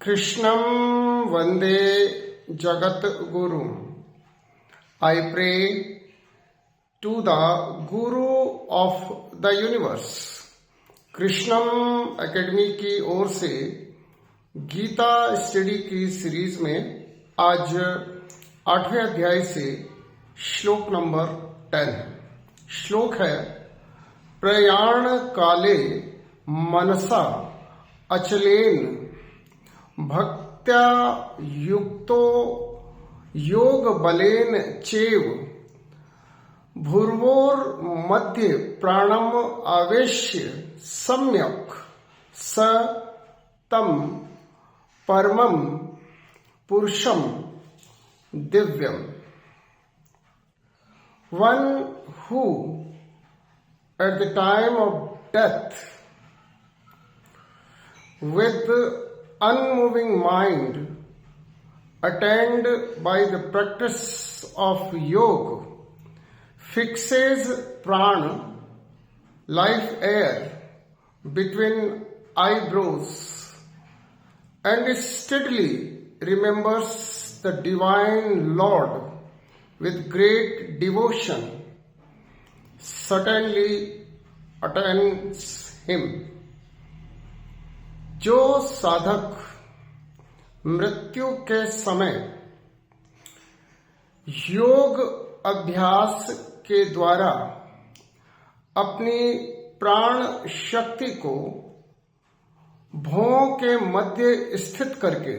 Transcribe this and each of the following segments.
Krishnam Vande Jagat Guru. I pray to the Guru of the universe. Krishnam academy की ओर से Gita study की series में आज 8वें अध्याय से श्लोक नंबर 10 है। श्लोक है, प्रयाण काले मनसा अचलेन भक्त्या युक्तो योग बलेन चेव भूर्वोर मध्य प्राणम आवेश्य सम्यक स तम परमम पुरुषम दिव्यम। One who at the time of death with unmoving mind attained by the practice of yoga fixes prana, life air, between eyebrows and steadily remembers the divine Lord with great devotion, certainly attains him। जो साधक मृत्यु के समय योग अभ्यास के द्वारा अपनी प्राण शक्ति को भौं के मध्य स्थित करके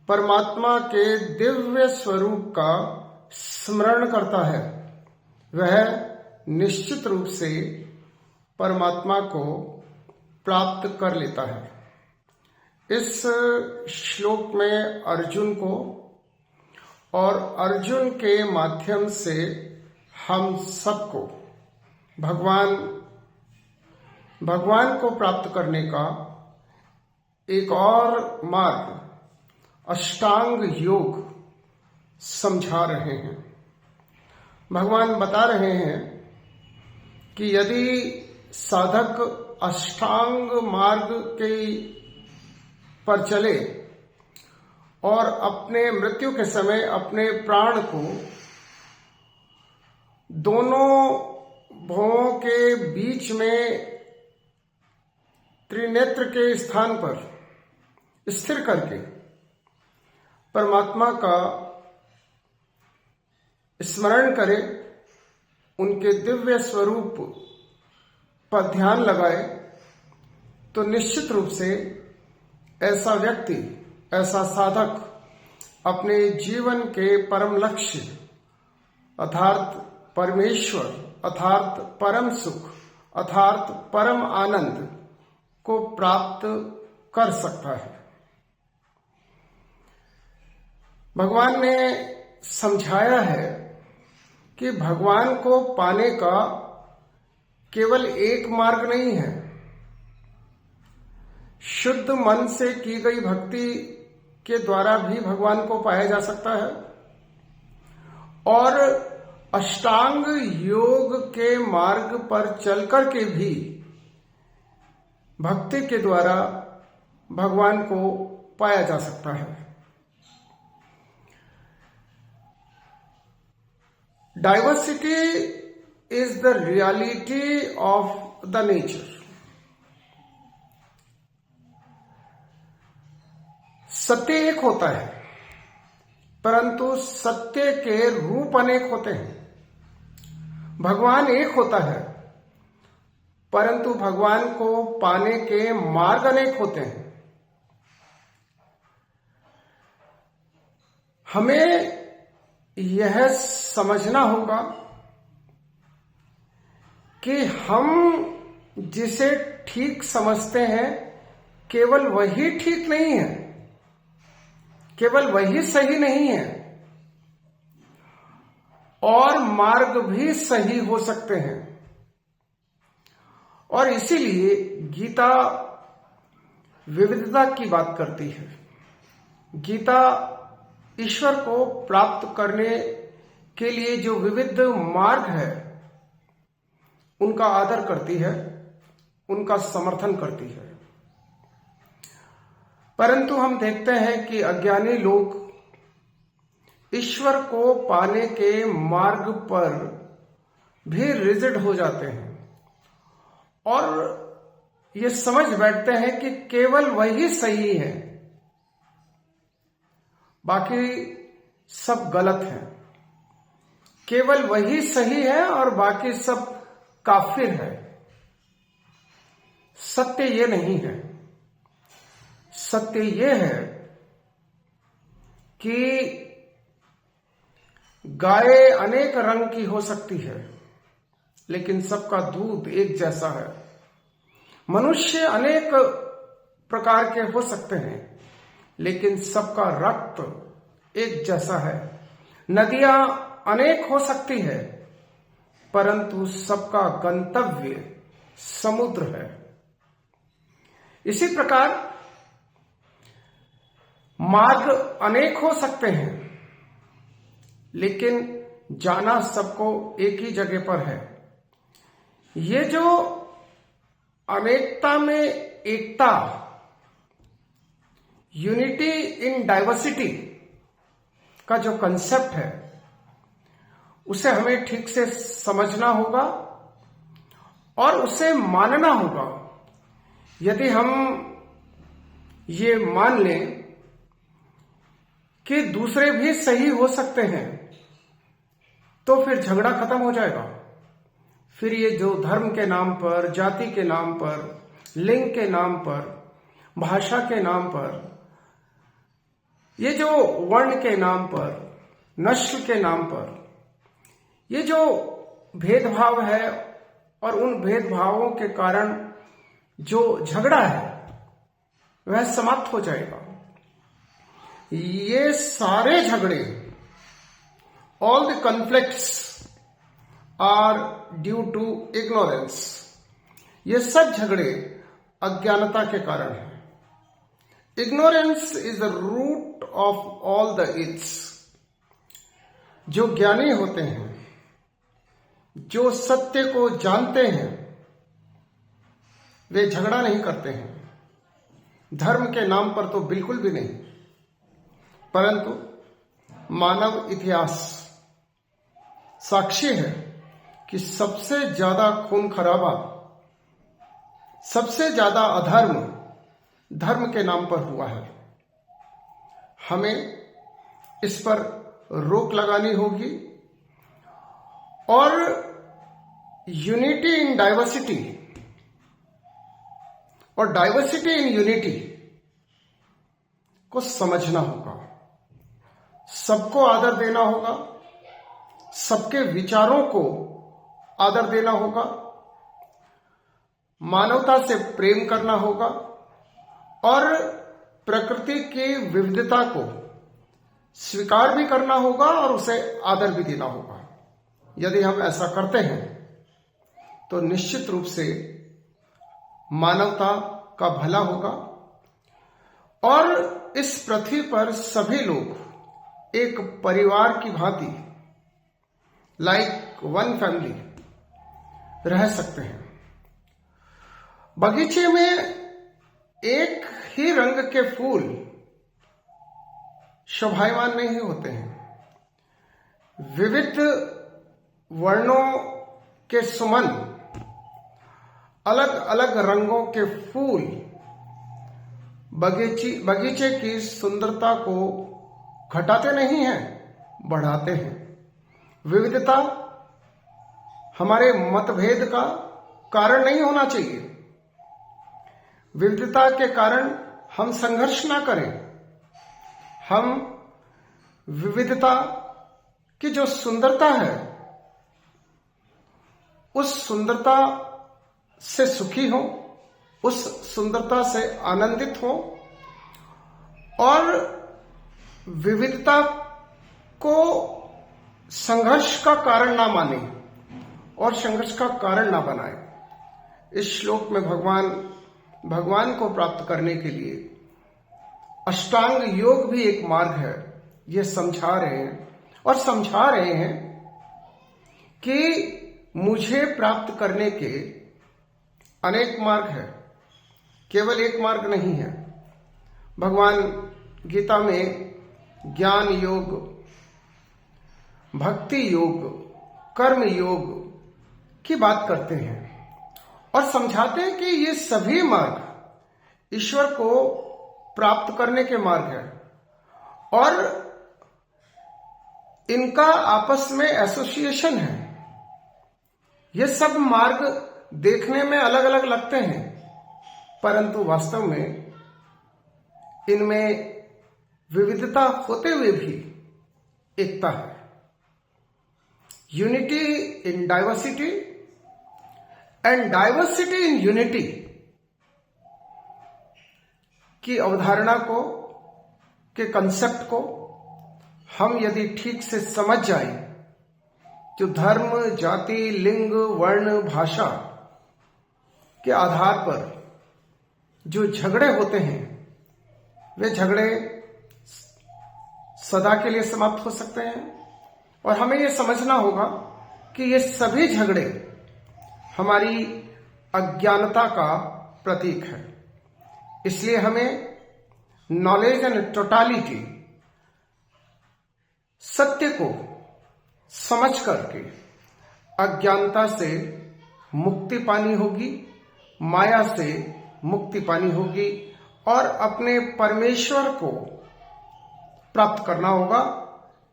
परमात्मा के दिव्य स्वरूप का स्मरण करता है, वह निश्चित रूप से परमात्मा को प्राप्त कर लेता है। इस श्लोक में अर्जुन को और अर्जुन के माध्यम से हम सबको भगवान को प्राप्त करने का एक और मार्ग अष्टांग योग समझा रहे हैं। भगवान बता रहे हैं कि यदि साधक अष्टांग मार्ग के पर चले और अपने मृत्यु के समय अपने प्राण को दोनों भौं के बीच में त्रिनेत्र के स्थान पर स्थिर करके परमात्मा का स्मरण करे, उनके दिव्य स्वरूप पर ध्यान लगाए, तो निश्चित रूप से ऐसा व्यक्ति, ऐसा साधक अपने जीवन के परम लक्ष्य अर्थात परमेश्वर, अर्थात परम सुख, अर्थात परम आनंद को प्राप्त कर सकता है। भगवान ने समझाया है कि भगवान को पाने का केवल एक मार्ग नहीं है। शुद्ध मन से की गई भक्ति के द्वारा भी भगवान को पाया जा सकता है और अष्टांग योग के मार्ग पर चलकर के भी भक्ति के द्वारा भगवान को पाया जा सकता है। Diversity is the reality of the nature. सत्य एक होता है, परंतु सत्य के रूप अनेक होते हैं। भगवान एक होता है, परंतु भगवान को पाने के मार्ग अनेक होते हैं। हमें यह समझना होगा कि हम जिसे ठीक समझते हैं केवल वही ठीक नहीं है, केवल वही सही नहीं है, और मार्ग भी सही हो सकते हैं। और इसीलिए गीता विविधता की बात करती है। गीता ईश्वर को प्राप्त करने के लिए जो विविध मार्ग है उनका आदर करती है, उनका समर्थन करती है। परंतु हम देखते हैं कि अज्ञानी लोग ईश्वर को पाने के मार्ग पर भी रिजिड हो जाते हैं और ये समझ बैठते हैं कि केवल वही सही है, बाकी सब गलत है। केवल वही सही है और बाकी सब काफिर है। सत्य ये नहीं है। सत्य ये है कि गाय अनेक रंग की हो सकती है, लेकिन सबका दूध एक जैसा है। मनुष्य अनेक प्रकार के हो सकते हैं, लेकिन सबका रक्त एक जैसा है। नदियां अनेक हो सकती है, परंतु सबका गंतव्य समुद्र है। इसी प्रकार मार्ग अनेक हो सकते हैं, लेकिन जाना सबको एक ही जगह पर है। ये जो अनेकता में एकता, यूनिटी इन डाइवर्सिटी का जो कंसेप्ट है, उसे हमें ठीक से समझना होगा और उसे मानना होगा। यदि हम ये मान लें कि दूसरे भी सही हो सकते हैं, तो फिर झगड़ा खत्म हो जाएगा। फिर ये जो धर्म के नाम पर, जाति के नाम पर, लिंग के नाम पर, भाषा के नाम पर, ये जो वर्ण के नाम पर, नस्ल के नाम पर, ये जो भेदभाव है और उन भेदभावों के कारण जो झगड़ा है, वह समाप्त हो जाएगा। ये सारे झगड़े, all the conflicts are due to ignorance. ये सब झगड़े अज्ञानता के कारण हैं। Ignorance is the root of all the ills. जो ज्ञानी होते हैं, जो सत्य को जानते हैं, वे झगड़ा नहीं करते हैं। धर्म के नाम पर तो बिल्कुल भी नहीं। परंतु मानव इतिहास साक्षी है कि सबसे ज्यादा खून खराबा, सबसे ज्यादा अधर्म धर्म के नाम पर हुआ है। हमें इस पर रोक लगानी होगी और यूनिटी इन डाइवर्सिटी और डाइवर्सिटी इन यूनिटी को समझना होगा। सबको आदर देना होगा, सबके विचारों को आदर देना होगा, मानवता से प्रेम करना होगा और प्रकृति की विविधता को स्वीकार भी करना होगा और उसे आदर भी देना होगा। यदि हम ऐसा करते हैं तो निश्चित रूप से मानवता का भला होगा और इस पृथ्वी पर सभी लोग एक परिवार की भांति, लाइक वन फैमिली, रह सकते हैं। बगीचे में एक ही रंग के फूल शोभायमान नहीं होते हैं। विविध वर्णों के सुमन, अलग अलग रंगों के फूल बगीचे की सुंदरता को घटाते नहीं हैं, बढ़ाते हैं। विविधता हमारे मतभेद का कारण नहीं होना चाहिए। विविधता के कारण हम संघर्ष ना करें। हम विविधता की जो सुंदरता है, उस सुंदरता से सुखी हो, उस सुंदरता से आनंदित हो और विविधता को संघर्ष का कारण ना माने और संघर्ष का कारण ना बनाए। इस श्लोक में भगवान को प्राप्त करने के लिए अष्टांग योग भी एक मार्ग है, ये समझा रहे हैं और समझा रहे हैं कि मुझे प्राप्त करने के अनेक मार्ग है, केवल एक मार्ग नहीं है। भगवान गीता में ज्ञान योग, भक्ति योग, कर्म योग की बात करते हैं और समझाते हैं कि ये सभी मार्ग ईश्वर को प्राप्त करने के मार्ग हैं और इनका आपस में एसोसिएशन है। ये सब मार्ग देखने में अलग अलग लगते हैं, परंतु वास्तव में इनमें विविधता होते हुए भी एकता है। Unity in diversity and diversity in unity की अवधारणा को, के कंसेप्ट को हम यदि ठीक से समझ जाएं, तो धर्म, जाति, लिंग, वर्ण, भाषा के आधार पर जो झगड़े होते हैं वे झगड़े सदा के लिए समाप्त हो सकते हैं। और हमें यह समझना होगा कि ये सभी झगड़े हमारी अज्ञानता का प्रतीक है। इसलिए हमें नॉलेज एंड टोटालिटी, सत्य को समझ करके अज्ञानता से मुक्ति पानी होगी, माया से मुक्ति पानी होगी और अपने परमेश्वर को प्राप्त करना होगा।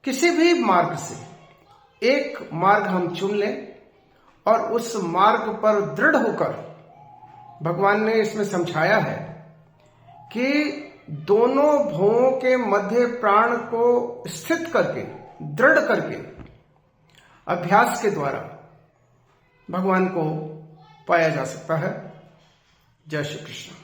किसी भी मार्ग से एक मार्ग हम चुन लें और उस मार्ग पर दृढ़ होकर, भगवान ने इसमें समझाया है कि दोनों भवों के मध्य प्राण को स्थित करके, दृढ़ करके अभ्यास के द्वारा भगवान को पाया जा सकता है। जय श्री कृष्ण।